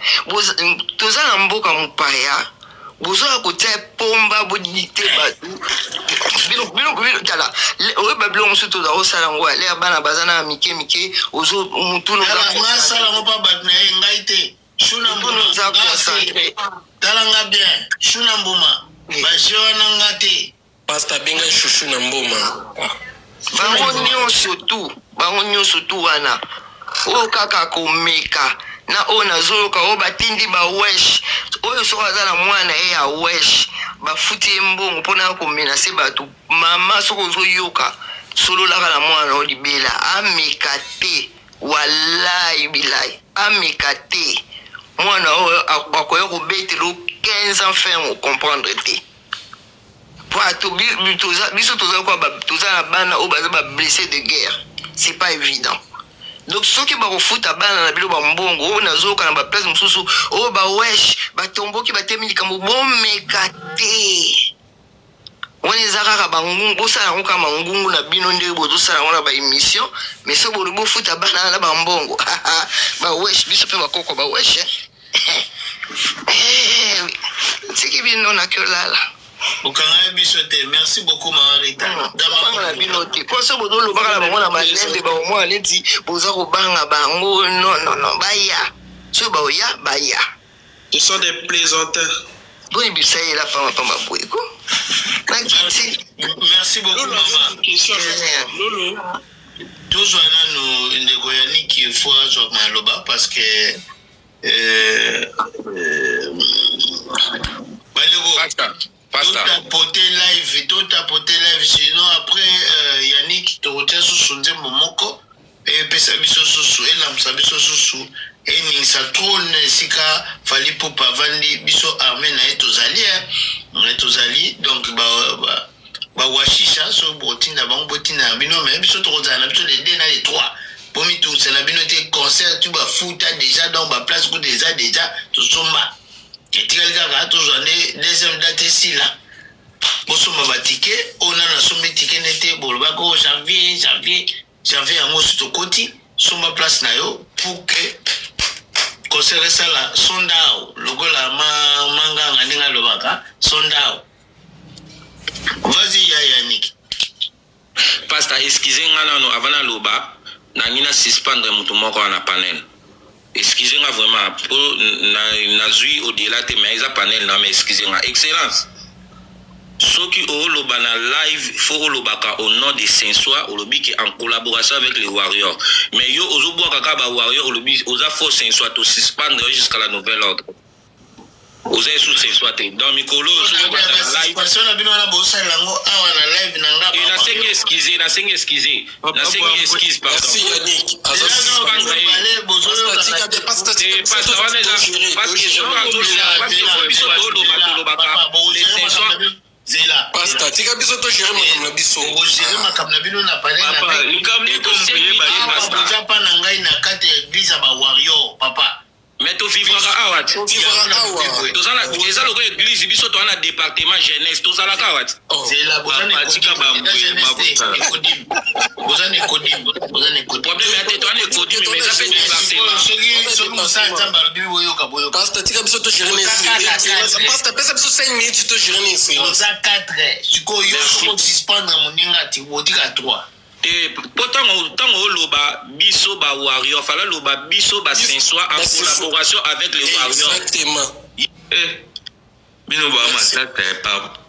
toza na mboka mopaya bozoya kotia pomba bodite bato bino tala oyeba biloko mosusu toza kosala yango lere bana baza na mike ozo mutunasala ngo mpa bato na ye ngai te shuna mbuma talanga bien shuna mbuma bashe wana nga te pasta benga shushu na mbuma bango nyonso tu wana oyo kaka komeka na oyo nazoyoka oyo batindi bawesh oyo soko aza na mwana ye ya wesh bafuti ye mbongo mpona komenase bato mama soko ozoyoka sololaka na mwana oyo libela ameka te walai bilai ameka te mwana oyo akoya kobetela 15 ans ferme okomprendre te biso toza na bana oyo baza bablessé de guerre c'est pas évident donc soki bakofuta bana na bilo bambongo oyo nazoyoka na baplace mosusu oyo bawesh batomboki batemi likambo bomeka te wana eza kaka bangungu bosala yango kaka mangungu na bino ndenge bozosala yango na baémission mais soki bolobi bofuta bana na bambongo bawesh biso mpe bakoko bawesh siki bino nakiolala okanga biso te merci beaucoup Marita damana bino te po so bozo lobaka na bango na malembe ba omwa neti boza kobanga bango non baya so baya ce sont des plaisanteurs boni bisaye la fama pamba bweko merci beaucoup maman Lolo tozwa nano ndeko yaniki fo azwa maloba parce que totapote live sinon après Yannick tokotia susu nzembo moko epesa biso susu elamusa biso susu eningisa trône esika fali popa avandi biso armée na ye tozali donc bawashisha so botinda bango botinda bino mais biso tokozala na biso les 2 na les 3 pomi tosala bino te concert tu bafuta déjà donc baplace ko déjà tosomba etikali kaka tozwa nde deuxième date esila bosomba batike ona na somba etike nete bolobaka o janvier yango oso tokoti somba place na yo pour que concert esala sondao lokola manganga ndenge alobaka sondao vas-y ya Yannick pasta excusez nga nano avant naloba nangi na suspendre mutu moko wana panel excusez nga vraiment po nazwi au-delà te mais eza panel na mais excusez nga excellence soki oloba na live faut olobaka au nom de Saint-Soir olobi ki en collaboration avec les warriors mais yo ozobwa kaka ba warriors olobi oza faux Saint-Soir to suspendre jusqu'à la nouvelle ordre oza sous Saint-Soir te dans mikolo ozobwa na live personne bino na bosa lango awa na live na ngaba na sengi excuse pardon merci Yannick Zela tika biso to gérer makambo na biso gérer makambo na bino na palais papa likambo ni kombuye bayebasa boza mpa na ngai na kati ya église ya bawarrior papa mais tovivaka awa te eza loko église biso toza na département jeunesse tozalaka awa te problème ya te toza na ekodime mais eza mpe département pasteur tika biso to gérer pasteur pesa biso 5 minutes to gérer nesi oza 4 sikoyo yo soko suspendre moninga ti otika 3 po ntango oloba biso bawarrior fala loba biso basensoir en collaboration avec les warriors bino bamatata ya papa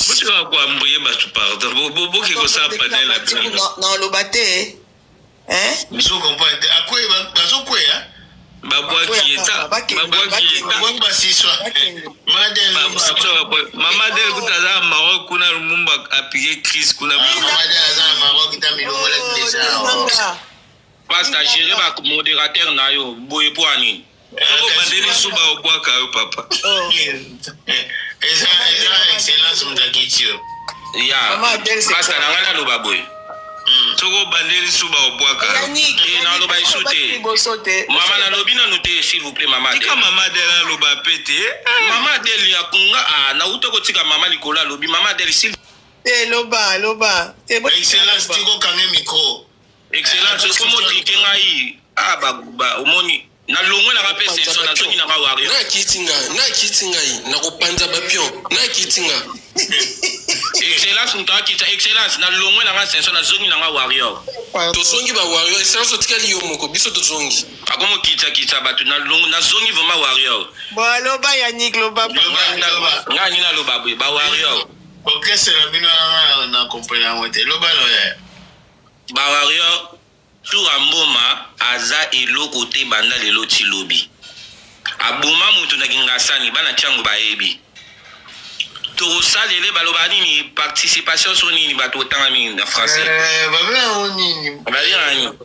botika kwambuye bato pardon boki kosala panel na bino na oloba te biso comprendre te akoye bazokweya babwaki eta mama del kutaza Maroc kuna Lumumba apige crise kuna pastor gérer ba modérateur na yo boye poani ko bandeli suba obwaka yo papa eza excellence mtakitio ya pastor na ngana lo baboye soko bandeli suba obwaka na loba isute mama na lobi na note s'il vous plaît mama tika mama del na loba pete mama del ya kunga na utoko tika mama likola lobi mama del s'il loba excellence tiko kange micro excellence komo tike ngai ba omoni na longwe na rapé c'est na soki na warrior na kitinga na kopanza ba pion na kitinga excellence mtakita excellence na longwe na senso na zongi na warrior to zongi ba warrior essence tikali yo moko biso to zongi akomo kita batu na longo na zongi vraiment warrior bo loba ya Nick loba ngani na loba ba warrior okese na bino na compagnie ngote loba lo ya ba warrior tout amboma aza eloko te banda lelo tilobi abuma mutu na kingasani bana chango baebi to salele baloba nini participation so nini bato tanga mingi na français babela onini babela nini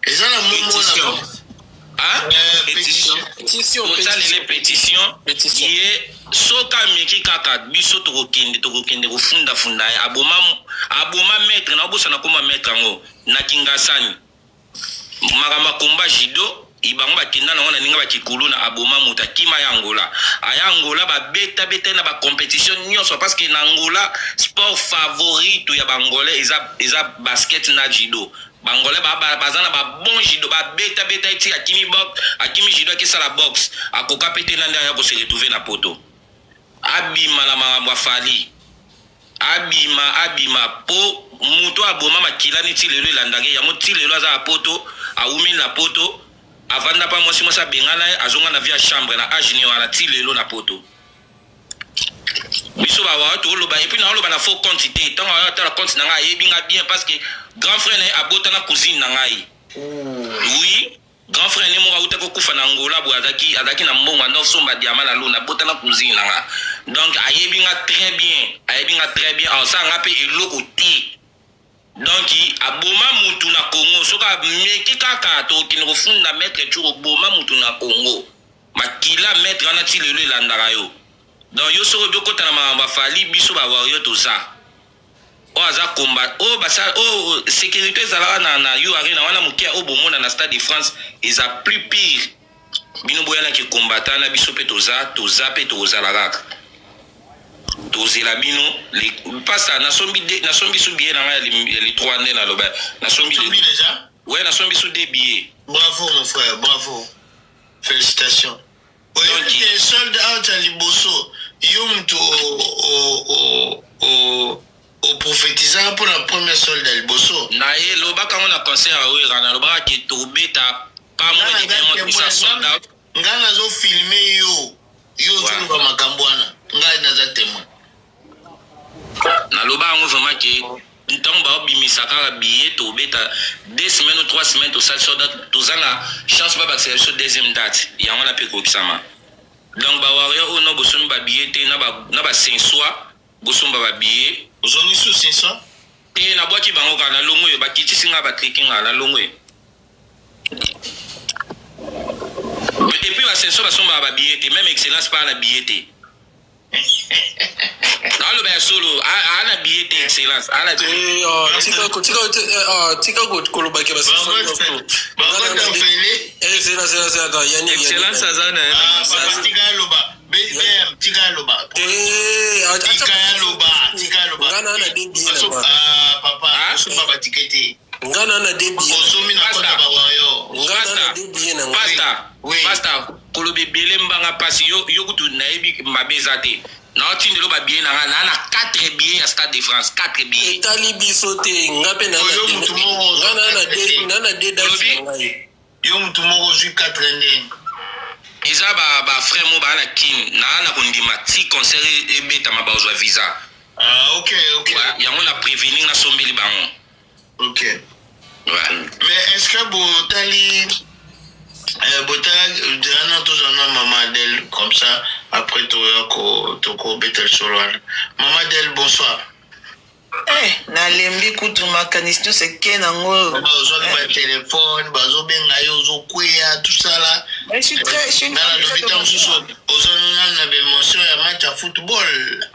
eza na momo pétition ye soka meki kaka biso tokokende kofunda ya aboma maître na obosa na koma maître yango na kingasani makambo komba jido ibango bakenda nango na ninga bakikulu na aboma muta kima ya Angola aya Angola babeta na ba compétition nyonso parce que na Angola sport favori to ya bangolais eza basket na judo bangolais bazana ba bon judo ba beta iti akimi judo ke sala box akoka pete na ndia ya ko se retrouver na poto abima na makambo afali abima po muto aboma makila neti lelo elandake yango ti lelo aza poto awumi na poto avanda pa mwasi bengana azonga na via chambre na agni wana ti lelo na poto biso ba wa to loba et puis na loba na faux quantité tant on a la compte na ngai ebinga bien parce que grand frère ne abota na cousine na ngai oui grand frère ne mo auta ko kufa na Angola bo azaki na mbongo na somba diamant na luna bota na cousine na nga donc ayebinga très bien ça nga pe eloko ti donc aboma mutu na Congo soka meki kaka to kingo funda mettre churo boma mutu na Congo makila mettre na ti lelo elandaka yo donc yo soko bokota na mamba fali biso ba wa yo to ça o aza combat o basa o sécurité zala na yo arena wana mukia o bomona na Stade de France is a plus pire bino boyana ki combattant na biso pe to za pe to za la raka tozela bino le pasa na sombi sou billet na les 3 années na loba na sombi déjà ouais na sombi sou des billets. Bravo mon frère, bravo, félicitations. Donc les sold out à Liboso yom to au prophétisant pour la première solde à Liboso na ye loba quand on a concert à Ouera na loba ki to beta pas moins de ça sold out ngana zo filmer yo to ba makambwana ngai na za témoin na loba ngo vraiment que ntango ba obimisa kaka billet to beta 2 semaines ou 3 semaines to sal soda to zana chance ba accéder sur deuxième date ya ngona pe ko kisama donc ba warrior o no bosomi ba billet te na ba sensoi bosomba ba billet ozoni sous sensoi te na bwaki bango kana longo yo ba kiti singa ba clicking na longo yo mais depuis la sensoi ba somba ba billet te même excellence pas na billet te le ben solo ana billet d'excellence ana tika kolobaki excellence azana ngana na debi pasta kolobi bele mbanga pasi yo kutu na ebi mabeza te na otindelo ba billet na ngana na 4 billets ya Stade de France 4 billets etali biso te ngape na yo mutu moko yo mutu moko zwi 4 ndenge eza ba frère mo ba na kin na kondima ti concert ebetama ba ozwa visa ok yango na prévenir na sombeli bango ok ouais. Mais est-ce que Botali Diana toujours Maman Adèle comme ça après Toko Betel Solwan. Maman Adèle, bonsoir. Na lembi kutu makanisi c'est que nango besoin de téléphone, bazo benga yo zo kwea tout ça là. Je suis très dans l'hôpital on a émotion ya match à football.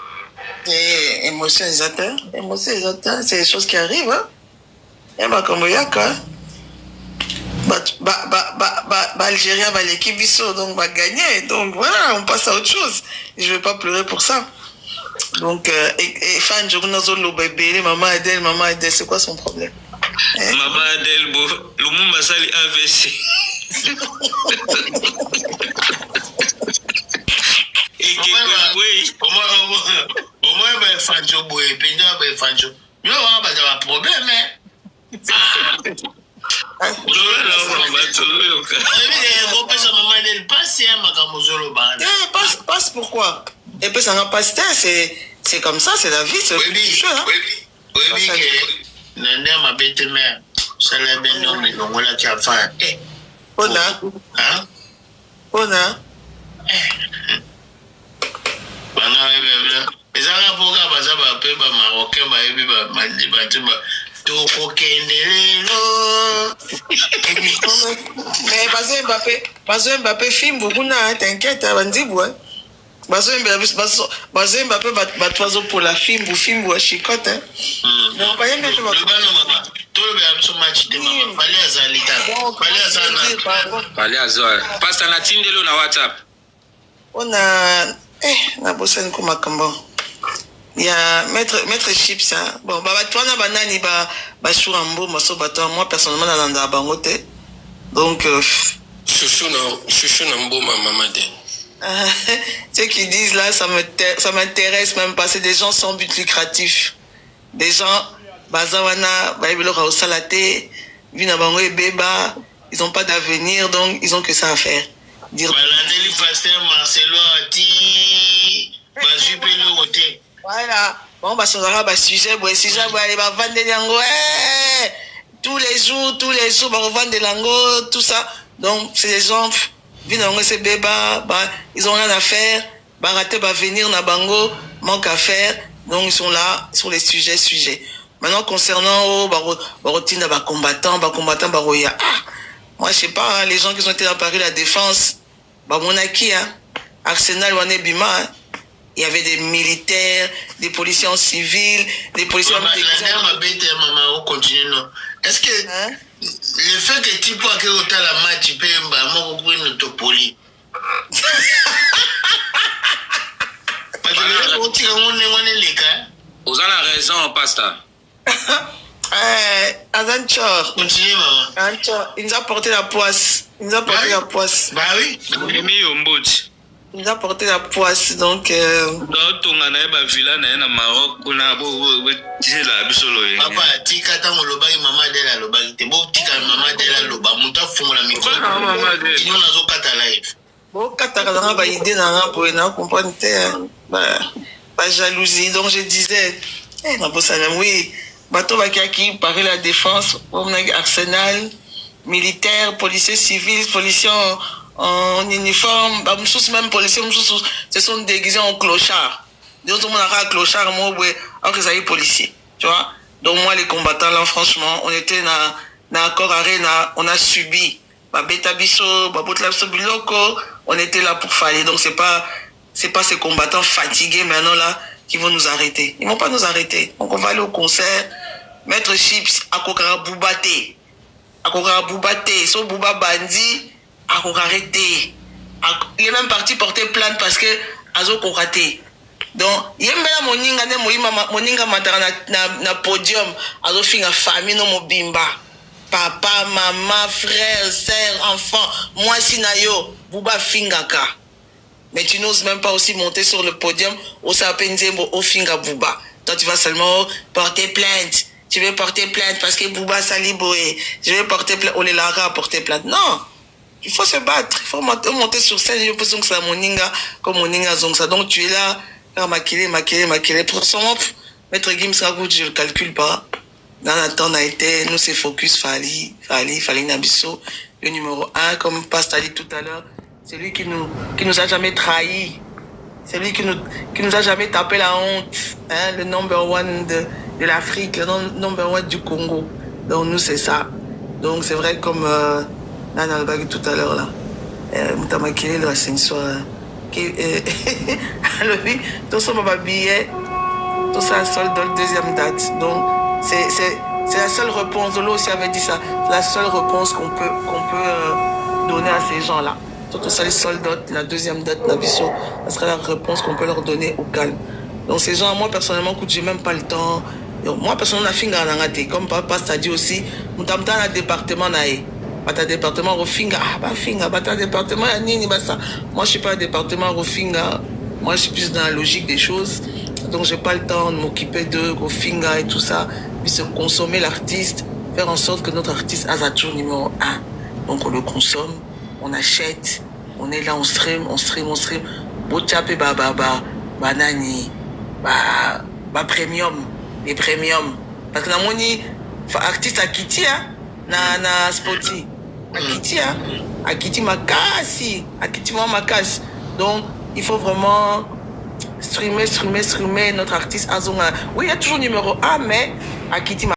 Émotion exacte, c'est des choses qui arrivent hein. Et comme yaka Algérien va l'équipe Bissau donc va gagner donc voilà on passe à autre chose et je vais pas pleurer pour ça donc et fan je connais le bébé maman Adèle c'est quoi son problème maman Adèle le monde va salir AVC au moins ben fanjo boy penda ben fanjo yo va pas de problème passe pourquoi et puis ça n'a pas c'est comme ça c'est la vie c'est mais Bazo Mbappé film beaucoup na t'inquiète bandibu hein Bazo Mbappé batwazo pour la film ou chicote hein non pas bien tu vas tout le so match de maman Fallait azwa pasta na tindelo na WhatsApp on a na bossani ko makambo ya maître chips hein bon batwana banani ba shurambo maso batwa moi personnellement na landa bango te donc chouchou na mboma maman de ceux qui disent là ça m'intéresse même pas c'est des gens sans but lucratif des gens bazawana baibelo ka osalate vina bango ebeba ils ont pas d'avenir donc ils ont que ça à faire dire Balandeli pasteur Marcelo ati bazupelo côté voilà bon basonara sujet les va vendre yango tous les jours va revendre lango tout ça donc c'est des gens vinango c'est béba ils ont rien à faire rater venir na bango manque à faire donc ils sont là sur les sujets maintenant concernant barotina combattants baroya moi je sais pas les gens qui ont été dans Paris la défense monaki hein Arsenal wane bima il y avait des militaires, des policiers en civil, des policiers en est-ce que le fait que tu peux avoir la match, tu peux avoir une autopolie. Vous avez raison, pasteur. Azanchor. Continue, maman. Il nous a porté la poisse. Bah oui. Il nous a porté la poisse, donc... Papa, tika tango lobaki mama Adèle alobaki te bo tika mama Adèle aloba muta fungola micro ino nazo kata live bon kata kana ba idée na pour na comprendre ba jalousie donc je disais na bossa oui bato bakaki parler la défense on a Arsenal militaire policier civil policier en uniforme ba mususu même policier mususu ce sont déguisés en clochard donc tout le monde a clochard moi alors que ça y policier tu vois. Donc moi les combattants là franchement on était na accord arena on a subi beta biso babotla biso biloko on était là pour faller donc c'est pas ces combattants fatigués maintenant là qui vont nous arrêter. Ils ne vont pas nous arrêter. Donc on va aller au concert, mettre chips, à Kokara Boubate. À Kokara Boubate, so Bouba Bandi, à Kokara arrêté. Il est même parti porter plainte parce que Azo Koraté. Donc, il y a moninga matara na podium, Azo finga famille no mobimba. Papa, maman, frère, sœur, enfant, moi si na yo, Bouba fingaka. Mais tu n'oses même pas aussi monter sur le podium au Sapenzembo au Finga Bouba. Toi, tu vas seulement porter plainte. Tu veux porter plainte parce que Bouba Saliboé. Je vais porter plainte. On les lara porter plainte. Non. Il faut se battre. Il faut monter sur scène. Je pense que c'est Moninga comme Moninga Zongsa. Donc tu es là, maquillé. Pour son Maître Gims Ragout, je ne le calcule pas. Dans le temps, on a été, nous, c'est Focus Fali Nabiso. Le numéro 1, comme Pasta dit tout à l'heure. C'est lui qui nous a jamais trahi. C'est lui qui nous a jamais tapé la honte. Hein? Le number one de l'Afrique, le number one du Congo. Donc nous, c'est ça. Donc c'est vrai comme Nana Albagi tout à l'heure là. Mutamakele, la sensoire. Alors oui, tout ça m'a billet. Tout ça solde dans la deuxième date. Donc c'est la seule réponse. Dolo aussi avait dit ça. C'est la seule réponse qu'on peut donner à ces gens-là. Tout ça, les soldats, la deuxième date, Nabiso, ça serait la réponse qu'on peut leur donner au calme. Donc ces gens, moi personnellement, écoute, j'ai même pas le temps. Donc, moi personnellement, finga nangate, comme papa t'a dit aussi, m'tamta na département nae. Bata département rofinga, finga, bata département nini basa. Moi je suis pas un département rofinga. Moi je suis plus dans la logique des choses. Donc j'ai pas le temps de m'occuper de rofinga et tout ça. Puis se consommer l'artiste, faire en sorte que notre artiste a toujours numéro 1. Donc on le consomme. On achète, on est là, on stream. Bochape banani, premium, les premium. Parce que dans mon artiste à Kiti, na Spoti, à Kiti makasi, makasi. Donc il faut vraiment streamer notre artiste Azonga. Oui, il y a toujours numéro 1, mais à Kiti